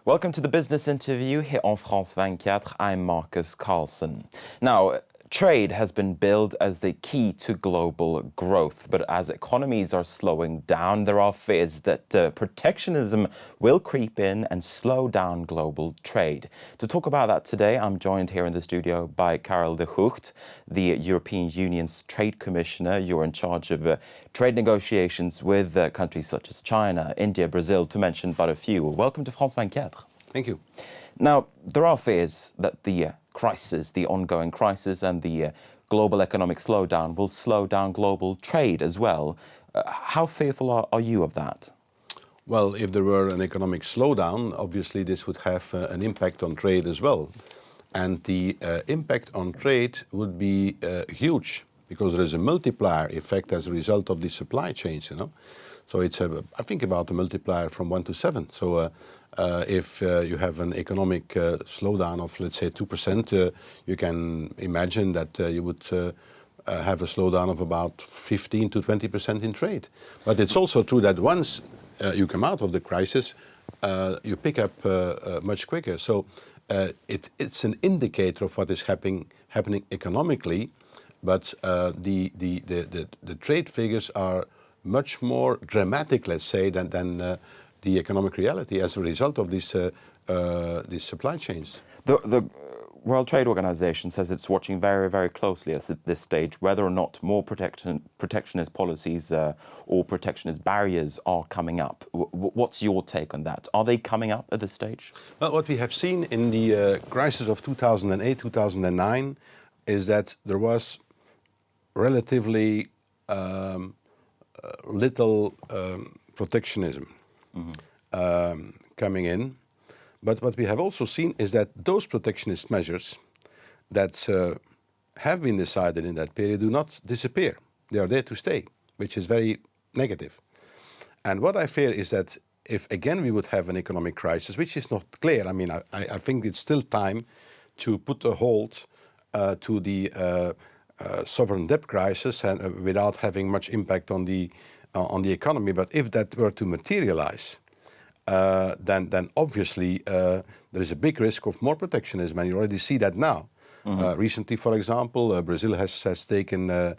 Welcome to the business interview here on France 24. I'm Marcus Carlson. Now, trade has been billed as the key to global growth, but as economies are slowing down, there are fears that protectionism will creep in and slow down global trade. To talk about that today, I'm joined here in the studio by Karel de Gucht, the European Union's Trade Commissioner. You're in charge of trade negotiations with countries such as China, India, Brazil, to mention but a few. Welcome to France 24. Thank you. Now, there are fears that the ongoing crisis and the global economic slowdown will slow down global trade as well. How fearful are you of that? Well, if there were an economic slowdown, obviously this would have an impact on trade as well. And the impact on trade would be huge because there is a multiplier effect as a result of the supply chains, So it's, I think, about a multiplier from 1 to 7. So if you have an economic slowdown of, let's say, 2%, you can imagine that you would have a slowdown of about 15 to 20% in trade. But it's also true that once you come out of the crisis, you pick up much quicker. So it's an indicator of what is happening economically, but the trade figures are much more dramatic, let's say, than the economic reality as a result of these supply chains. The World Trade Organization says it's watching very, very closely at this stage whether or not more protectionist policies or protectionist barriers are coming up. What's your take on that? Are they coming up at this stage? Well, what we have seen in the crisis of 2008, 2009 is that there was relatively little protectionism coming in. But what we have also seen is that those protectionist measures that have been decided in that period do not disappear. They are there to stay, which is very negative. And what I fear is that if again we would have an economic crisis, which is not clear, I mean, I think it's still time to put a halt to the sovereign debt crisis and without having much impact on the economy. But if that were to materialize, then obviously there is a big risk of more protectionism, and you already see that now. Recently, for example, Brazil has taken the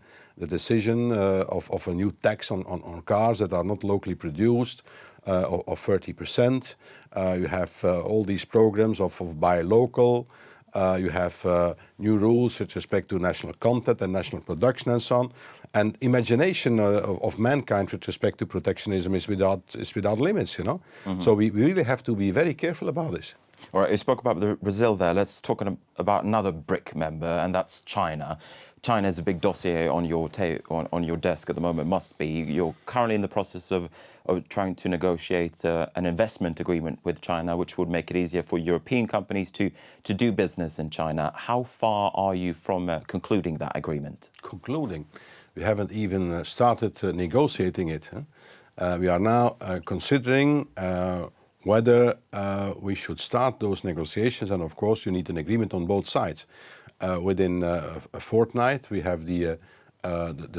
decision of a new tax on cars that are not locally produced of 30%. You have all these programs of buy local. You have new rules with respect to national content and national production and so on. And imagination of mankind with respect to protectionism is without limits, So we really have to be very careful about this. All right, you spoke about Brazil there. Let's talk about another BRIC member, and that's China. China is a big dossier on your desk at the moment, must be. You're currently in the process of trying to negotiate an investment agreement with China, which would make it easier for European companies to do business in China. How far are you from concluding that agreement? Concluding? We haven't even started negotiating it. We are now considering whether we should start those negotiations, and of course you need an agreement on both sides. Within a fortnight, we have the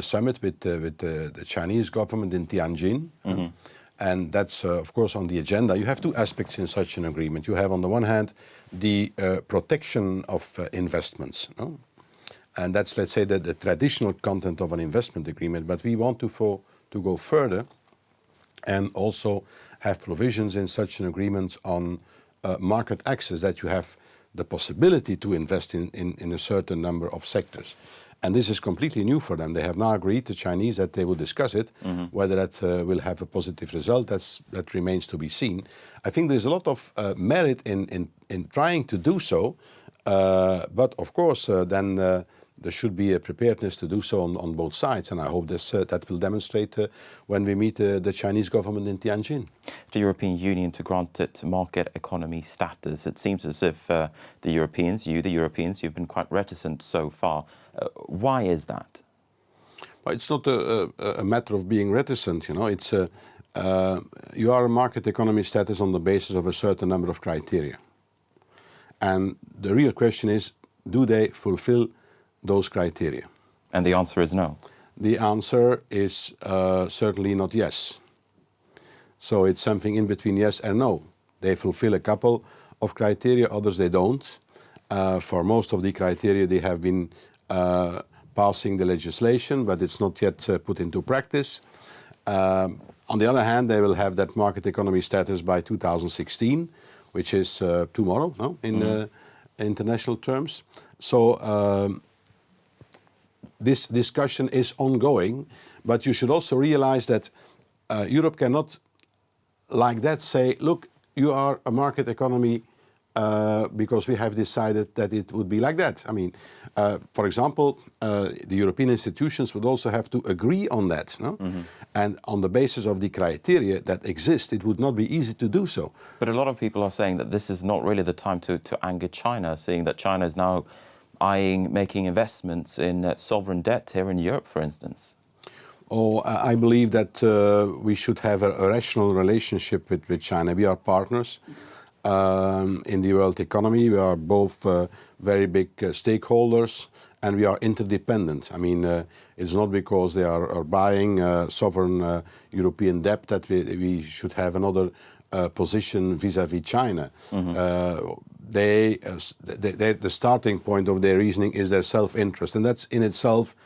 summit with the Chinese government in Tianjin, and that's of course on the agenda. You have two aspects in such an agreement. You have on the one hand the protection of investments, and that's, let's say, the traditional content of an investment agreement. But we want to go further and also have provisions in such an agreement on market access, that you have the possibility to invest in a certain number of sectors. And this is completely new for them. They have now agreed, the Chinese, that they will discuss it. Whether that will have a positive result, that remains to be seen. I think there's a lot of merit in trying to do so, but of course then there should be a preparedness to do so on both sides, and I hope that will demonstrate when we meet the Chinese government in Tianjin. The European Union to grant it market economy status. It seems as if the Europeans, you've been quite reticent so far. Why is that? Well, it's not a matter of being reticent, It's you are a market economy status on the basis of a certain number of criteria, and the real question is, do they fulfill those criteria? And the answer is no. The answer is certainly not yes. So it's something in between yes and no. They fulfill a couple of criteria, others they don't. For most of the criteria, they have been passing the legislation, but it's not yet put into practice. On the other hand, they will have that market economy status by 2016, which is tomorrow, no? In international terms. So this discussion is ongoing, but you should also realize that Europe cannot, like that, say, look, you are a market economy because we have decided that it would be like that. I mean, for example, the European institutions would also have to agree on that, no? And on the basis of the criteria that exist, it would not be easy to do so. But a lot of people are saying that this is not really the time to anger China, seeing that China is now eyeing making investments in sovereign debt here in Europe, for instance. Oh, I believe that we should have a rational relationship with China. We are partners in the world economy. We are both very big stakeholders, and we are interdependent. I mean, it's not because they are buying sovereign European debt that we should have another position vis-à-vis China. The starting point of their reasoning is their self-interest, and that's in itself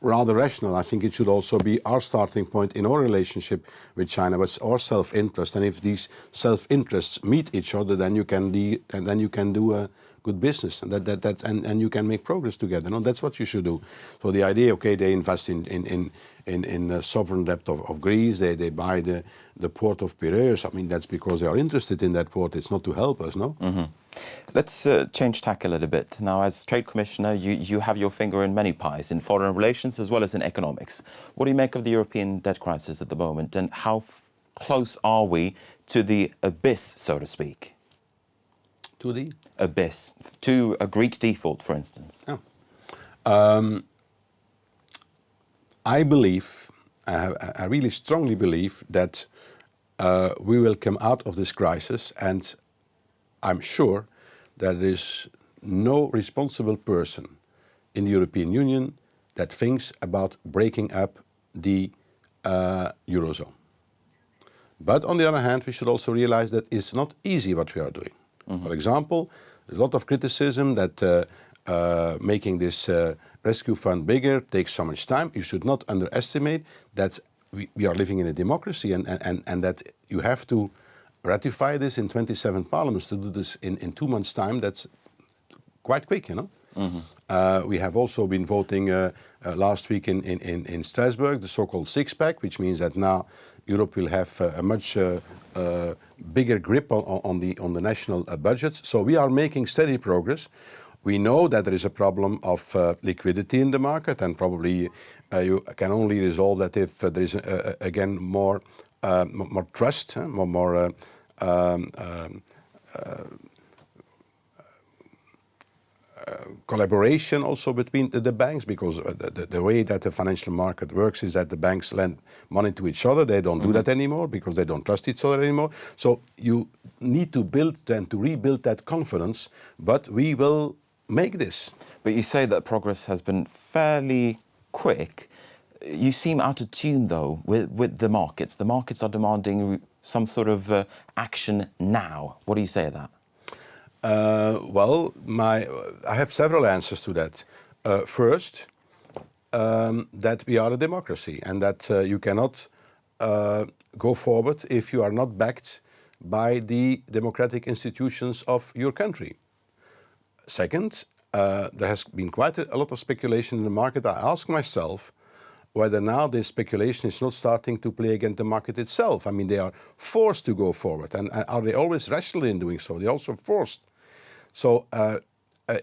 rather rational. I think it should also be our starting point in our relationship with China, but it's our self-interest. And if these self-interests meet each other, then you can do a good business, and and you can make progress together. No, that's what you should do. So the idea, okay, they invest in sovereign debt of Greece. They buy the port of Piraeus. I mean, that's because they are interested in that port. It's not to help us, no. Let's change tack a little bit. Now, as Trade Commissioner, you have your finger in many pies, in foreign relations as well as in economics. What do you make of the European debt crisis at the moment, and how close are we to the abyss, so to speak? To the abyss, to a Greek default, for instance? I believe, I really strongly believe that we will come out of this crisis, and I'm sure that there is no responsible person in the European Union that thinks about breaking up the Eurozone. But on the other hand, we should also realize that it's not easy what we are doing. For example, there's a lot of criticism that making this rescue fund bigger takes so much time. You should not underestimate that we are living in a democracy, and that you have to ratify this in 27 parliaments. To do this in 2 months' time, that's quite quick, you know. We have also been voting last week in Strasbourg, the so-called six-pack, which means that now Europe will have a much bigger grip on the national budgets. So we are making steady progress. We know that there is a problem of liquidity in the market, and probably you can only resolve that if there is again more trust, more collaboration also between the banks, because the way that the financial market works is that the banks lend money to each other. They don't do that anymore because they don't trust each other anymore. So you need to build and to rebuild that confidence, but we will make this. But you say that progress has been fairly quick. You seem out of tune, though, with the markets. The markets are demanding some sort of action now. What do you say to that? Well, I have several answers to that. First, that we are a democracy, and that you cannot go forward if you are not backed by the democratic institutions of your country. Second, there has been quite a lot of speculation in the market. I ask myself whether now this speculation is not starting to play against the market itself. I mean, they are forced to go forward, and are they always rational in doing so? They're also forced. So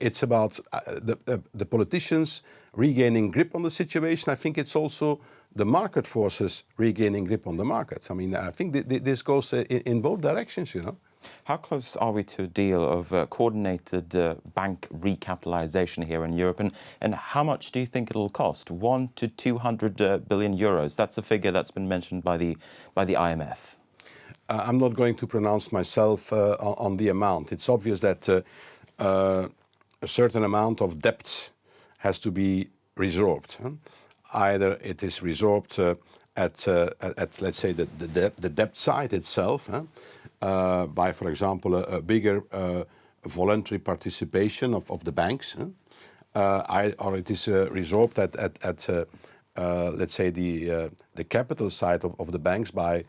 it's about the politicians regaining grip on the situation. I think it's also the market forces regaining grip on the market. I mean, I think this goes in both directions, you know. How close are we to a deal of coordinated bank recapitalization here in Europe? And how much do you think it'll cost? 1 to 200 billion euros. That's a figure that's been mentioned by the IMF. I'm not going to pronounce myself on the amount. It's obvious that a certain amount of debt has to be resorbed. Either it is resorbed at let's say the debt side itself, by, for example, a bigger voluntary participation of the banks, or it is resolved at let's say the capital side of the banks by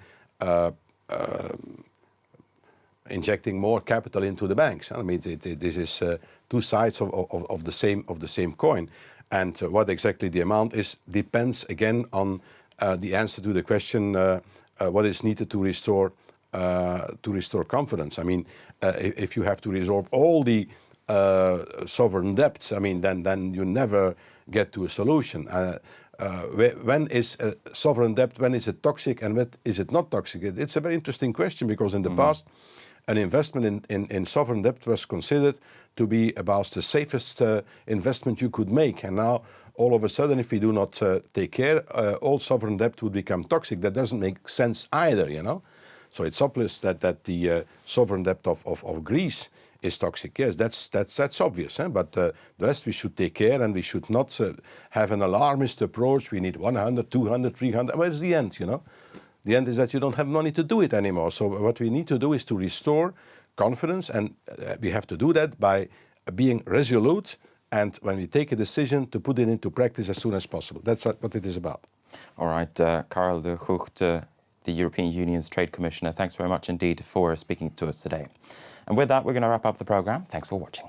injecting more capital into the banks. I mean, this is two sides of the same coin, and what exactly the amount is depends again on the answer to the question: what is needed to restore confidence. I mean, if you have to resolve all the sovereign debts, I mean, then you never get to a solution. When is sovereign debt, when is it toxic and when is it not toxic? It's a very interesting question, because in the past, an investment in sovereign debt was considered to be about the safest investment you could make. And now, all of a sudden, if we do not take care, all sovereign debt would become toxic. That doesn't make sense either, you know. So it's obvious that the sovereign debt of Greece is toxic. Yes, that's obvious. But the rest we should take care, and we should not have an alarmist approach. We need 100, 200, 300. Where's the end, you know? The end is that you don't have money to do it anymore. So what we need to do is to restore confidence, and we have to do that by being resolute, and when we take a decision, to put it into practice as soon as possible. That's what it is about. All right, Karel de Gucht, the European Union's Trade Commissioner, thanks very much indeed for speaking to us today. And with that, we're going to wrap up the programme. Thanks for watching.